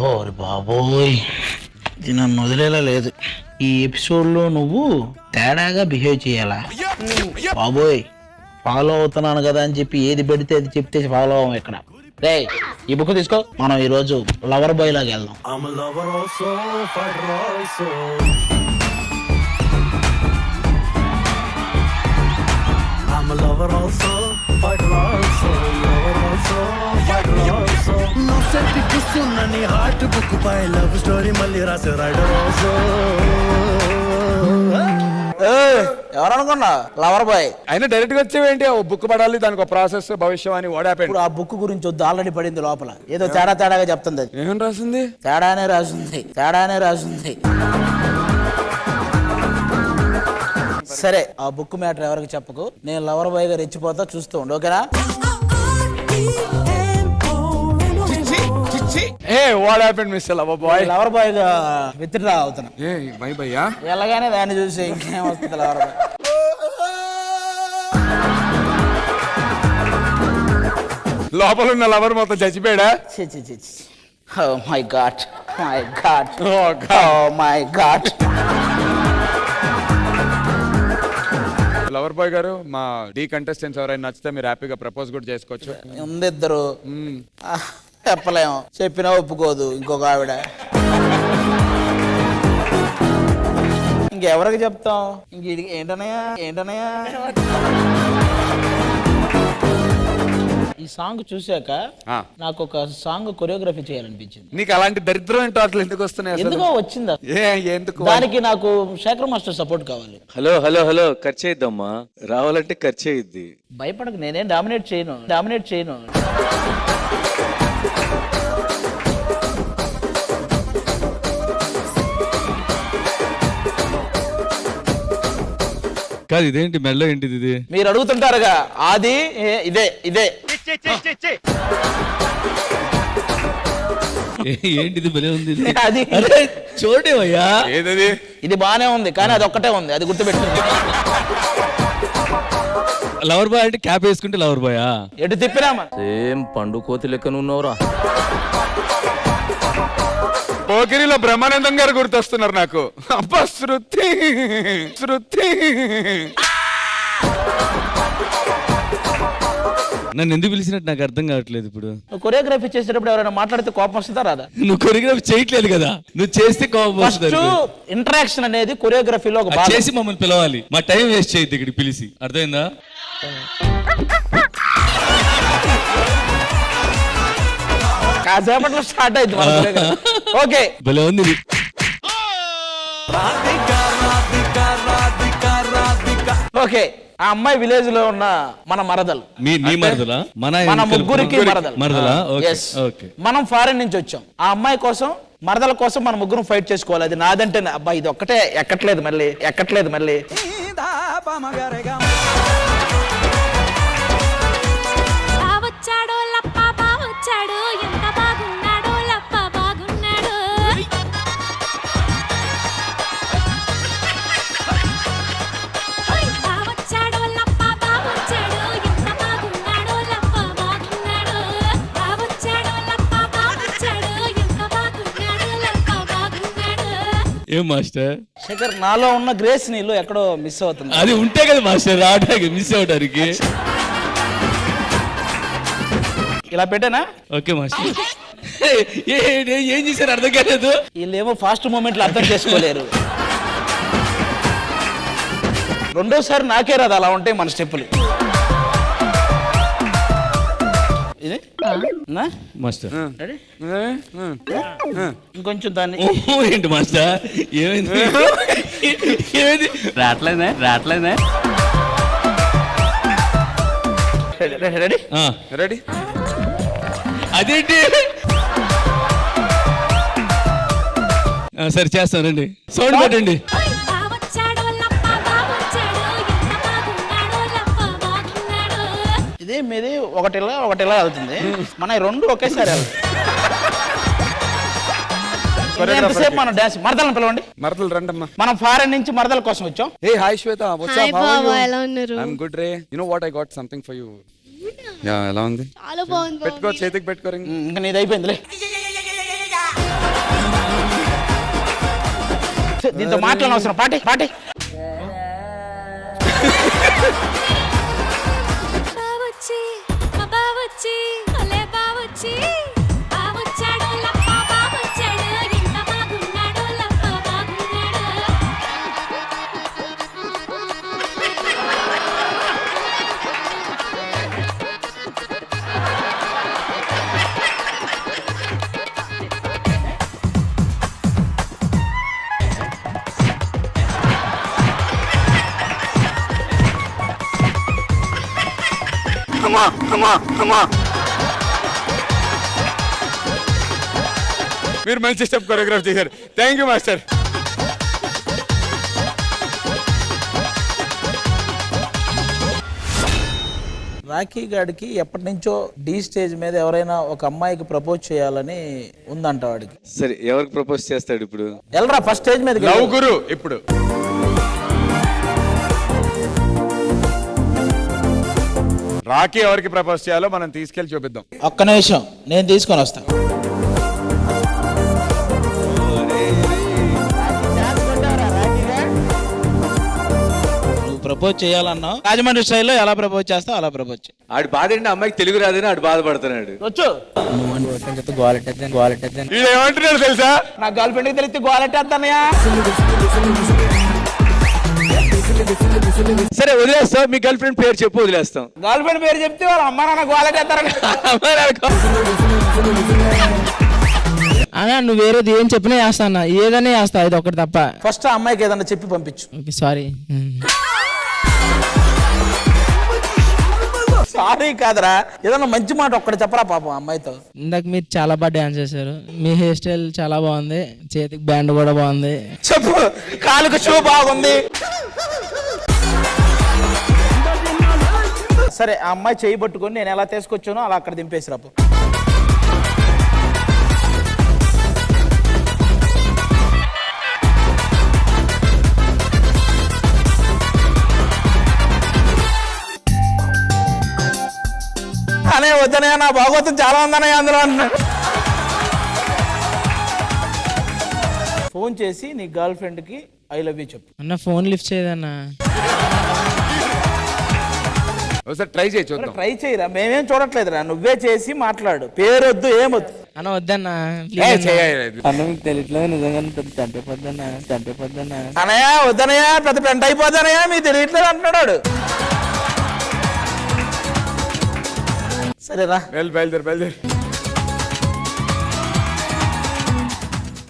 ఓరి బాబోయ్, ఇది నన్ను వదిలేలా లేదు. ఈ ఎపిసోడ్లో నువ్వు తేడాగా బిహేవ్ చేయాలా? బాబోయ్, ఫాలో అవుతున్నాను కదా అని చెప్పి ఏది పెడితే అది చెప్తే ఫాలో అవ్వం ఇక్కడ. రే, ఈ బుక్ తీసుకో, మనం ఈ రోజు లవర్ బాయ్ లాగా వెళ్దాం. హార్ట్ బుక్ పై లవ్ స్టోరీ మళ్ళీ రాసే రైడర్ ఆల్సో. ఎవరనుకున్నా లవర్ బాయ్ అయినా డైరెక్ట్ గా వచ్చేవేంటి? బుక్ పడాలి, దానికి ఒక ప్రాసెస్, భవిష్యం అని వాడాపే. ఇప్పుడు ఆ బుక్ గురించి వద్దు, ఆల్రెడీ పడింది లోపల. ఏదో తేడాగా చెప్తుంది అది. ఏమని రాసింది? తేడానే రాసింది. సరే, ఆ బుక్ మ్యాటర్ ఎవరికి చెప్పకు. నేను లవర్ బాయ్ గా రెచ్చిపోతా, చూస్తూ ఉండు, ఓకేనా? లవర్ బాయ్ గా విత్డ్రా అవుతున్నా. ఎలాగానే దాన్ని చూసి ఇంకేం వస్తుంది లవర్ బాయ్. లోపల ఉన్న లవర్ మొత్తం చచ్చిపోయాడా? Oh my God. Lover boy గారు, మా డీ కంటెస్టెంట్స్ ఎవరైనా నచ్చితే మీరు హ్యాపీగా ప్రపోజ్ కూడా చేసుకోవచ్చు. ఉంది ఇద్దరు, చెప్పలేము, చెప్పినా ఒప్పుకోదు ఇంకొక ఆవిడ. ఇంకెవరికి చెప్తాం? ఏంటనయా ఈ సాంగ్ చూసాక నాకు ఒక సాంగ్ కొరియోగ్రఫీ చేయాలనిపించింది. నీకు అలాంటి దరిద్రం ఏంటో అట్లా ఎందుకు వస్తున్నాయి? ఎందుకో వచ్చిందా? ఎందుకు? దానికి నాకు శేఖర్ మాస్టర్ సపోర్ట్ కావాలి. హలో ఖర్చు అయిద్దమ్మా, రావాలంటే ఖర్చు అయ్యిద్ది. భయపడకు, నేనేం డామినేట్ చేయను. కాదు, ఇదేంటి మెల్ల ఏంటిది ఇది? మీరు అడుగుతుంటారుగా, అది ఇదే ఏంటిది భలే ఉంది ఇది. అది చూడేవయ్యా, ఏదది? ఇది బానే ఉంది, కానీ అది ఒక్కటే ఉంది, అది గుర్తుపెట్టింది. లవర్ బాయ్ అంటే క్యాప్ వేసుకుంటే లవర్ బాయా? ఎటు తిప్పినామా ఏం పండు కోతి లెక్కన ఉన్నావురా. పోకిరిలో బ్రహ్మానందం గారు గుర్తొస్తున్నారు నాకు. అబ్బా, శృతి నన్ను ఎందుకు పిలిచినట్టు నాకు అర్థం కావట్లేదు. ఇప్పుడు కొరియోగ్రఫీ చేసేటప్పుడు ఎవరైనా మాట్లాడితే కోపం వస్తుందా రాదా? నువ్వు కొరియోగ్రఫీ చేయట్లేదు కదా, నువ్వు చేస్తే కోపం వస్తుంది. ఇంటరాక్షన్ అనేది కొరియోగ్రఫీలో ఒక భాగం. చేసి మమ్మల్ని పిలవాలి, మా టైం వేస్ట్ చేయొద్దు ఇక్కడికి పిలిచి, అర్థమైందా? కాసేపట్లో స్టార్ట్ అయింది. ఓకే, భలే ఉంది. ఓకే, ఆ అమ్మాయి విలేజ్ లో ఉన్న మన మరదలు, మీ మరదలా? మన ముగ్గురికి మరదలా? మనం ఫారెన్ నుంచి వచ్చాం. ఆ అమ్మాయి కోసం, మరదల కోసం మన ముగ్గురు ఫైట్ చేసుకోవాలి. అది నాదంటే అబ్బా, ఇది ఒక్కటే ఎక్కట్లేదు మళ్ళీ. ఏం మాస్టర్? శేఖర్, నాలో ఉన్న గ్రేస్ నీలో ఎక్కడో మిస్ అవుతుంది. అది ఉంటే కదా మాస్టర్ రావడానికి, మిస్ అవడానికి. ఇలా పెట్టానా? Okay master. ఏం చేశారు అర్థం కాలేదు. వీళ్ళేమో ఫాస్ట్ మూమెంట్లు అర్థం చేసుకోలేరు. రెండోసారి నాకే రాదు అలా ఉంటాయి మన స్టెప్పులు. ఇది మాస్టర్ ఇంకొంచెం దాన్ని. ఏంటి మాస్టర్, ఏమైంది? రావట్లేదే. రెడీ? అదేంటి? సరే చేస్తానండి, సౌండ్ పెట్టండి. ఇది మీది ఒకటిలా వెళ్తుంది, మన రెండు ఒకేసారి ఎంతసేపు మనం డాన్స్. మరదలను పిలవండి. మరదలు రండమ్మా. మనం ఫారెన్ నుంచి మరదల కోసం వచ్చాం. Hey, hi Shweta, what's up? Hi, Baba, ఎలా ఉన్నారు? I'm good, Ray. You know what, I got something for you. Yeah, ఎలా ఉంది? చాలా బాగుంది పెట్టుకో, చేతికి పెట్టుకోరు. ఇంకా నీది అయిపోయిందిలే. దీంతో మాట్లాడిన అవసరం పాటి పాటి. బావొచ్చి మా బావొచ్చి భలే బావొచ్చి బావొచ్చాడు లప్ప బావొచ్చాడు ఎంత బాగున్నాడు లప్ప బాగున్నాడు. అమ్మా అమ్మా అమ్మా. మీరు మంచి స్టెప్ కొరియోగ్రాఫ్ చేశారు. Thank you master. రాఖీ గాడికి ఎప్పటి నుంచో డి స్టేజ్ మీద ఎవరైనా ఒక అమ్మాయికి ప్రపోజ్ చేయాలని ఉందంట వాడికి. సరే ఎవరికి ప్రపోజ్ చేస్తాడు ఇప్పుడు? వెళ్ళరా ఫస్ట్ స్టేజ్ మీద. లవ్ గురు ఇప్పుడు. రాఖీ ఎవరికి ప్రపోజ్ చేయాలో మనం తీసుకెళ్లి చూపిద్దాం. ఒక్క నిమిషం నేను తీసుకొని వస్తా. నువ్వు ప్రపోజ్ చేయాలన్నావు, రాజమండ్రి స్టైల్లో ఎలా ప్రపోజ్ చేస్తావు అలా ప్రపోజ్ చేయి. ఆడి బాధ ఏంటి? అమ్మాయికి తెలుగు రాదని ఆడు బాధపడుతున్నాడు. వచ్చు వీడు ఏమంటున్నాడు తెలుసా? నా గర్ల్ ఫ్రెండ్కి తెలిస్తే గోలెట్టేస్తానయా. సరే వదిలేస్తాం, మీ గర్ల్ ఫ్రెండ్ పేరు చెప్పు, వదిలేస్తాం. గర్ల్ ఫ్రెండ్ పేరు చెప్తే వాళ్ళ అమ్మ నాన్న గోలెట్టేస్తారని. అన్నా నువ్వు వేరేది ఏం చెప్పినా చేస్తా అన్న, ఏదైనా చేస్తా, ఇది ఒకటి తప్ప. ఫస్ట్ ఆ అమ్మాయికి ఏదన్నా చెప్పి పంపించు. Okay sorry. సారీ కాదరా, ఏదన్నా మంచి మాట ఒక్కటి చెప్పరా పాపం అమ్మాయితో. ఇందాక మీరు చాలా బాగా డాన్స్ చేశారు, మీ హెయిర్ స్టైల్ చాలా బాగుంది, చేతికి బ్యాండ్ కూడా బాగుంది. చెప్పు, కాలుకు షూ బాగుంది. సరే ఆ అమ్మాయి చేయి పట్టుకొని నేను ఎలా తీసుకొచ్చానో అలా అక్కడ దింపేసి రాపు. అనే వద్దనే నా భాగవతం చాలా ఉందనే అందులో అన్నాడు. ఫోన్ చేసి నీ గర్ల్ ఫ్రెండ్ కి ఐ లవ్ యూ చెప్పు. అన్న ఫోన్ లిఫ్ట్ చేయదన్నా. ఒకసారి ట్రై చేయి చూద్దాం. ట్రై చేయరా, మేమేం చూడట్లేదురా, నువ్వే చేసి మాట్లాడు. పేరొద్దు ఏమొద్దు. అన్న వద్దన్నా చేయాలి. మీకు తెలియట్లేదు నిజంగా చంపేపోద్దన్నా. అనయా వద్దనయా, పెద్ద పెంట అయిపోద్దనయా, మీకు తెలియట్లేదు అంటున్నాడు. సరేరా బయలుదేరు.